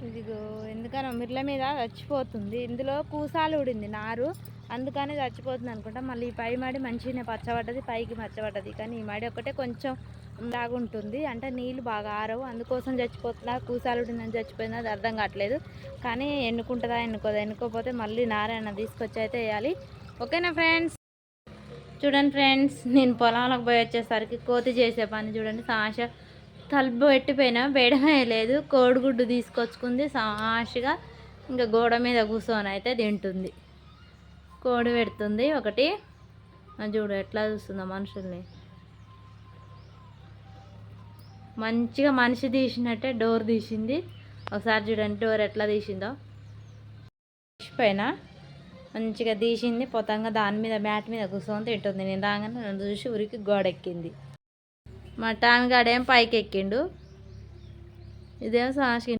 ఇదిగో ఎందుకనో మిర్ల మీద చచ్చిపోతుంది. ఇందులో కూసాలు ఊడింది నారు, అందుకని చచ్చిపోతుంది అనుకుంటా. మళ్ళీ ఈ పై మడి మంచిగానే పచ్చబడ్డది, పైకి పచ్చబడ్డది. కానీ ఈ మడి ఒకటే కొంచెం లాగుంటుంది, అంటే నీళ్ళు బాగా ఆరవు, అందుకోసం చచ్చిపోతుందా కూసాలు ఊడిందని చచ్చిపోయిందా అది అర్థం కావట్లేదు. కానీ ఎన్నుకుంటుందా ఎన్నుకోదా, ఎన్నుకోకపోతే మళ్ళీ నారైనా తీసుకొచ్చి అయితే వేయాలి. ఓకేనా ఫ్రెండ్స్? చూడండి ఫ్రెండ్స్, నేను పొలంలోకి పోయి వచ్చేసరికి కోతి చేసే పని చూడండి. సాష తలుపు పెట్టిపోయినా వేయడమే లేదు, కోడిగుడ్డు తీసుకొచ్చుకుంది సాషిగా. ఇంకా గోడ మీద కూర్చొని అయితే తింటుంది. కోడి పెడుతుంది ఒకటి, చూడు ఎట్లా చూస్తుందో మనుషుల్ని. మంచిగా మనిషి తీసినట్టే డోర్ తీసింది. ఒకసారి చూడండి డోర్ ఎట్లా తీసిందో. పైన మంచిగా తీసింది, పొతంగా దాని మీద మ్యాట్ మీద కూర్చొని తింటుంది. నేను రాగానే నన్ను చూసి ఉరికి గోడెక్కింది. మా టామిగాడేం పైకి ఎక్కిండు, ఇదేమో సాషి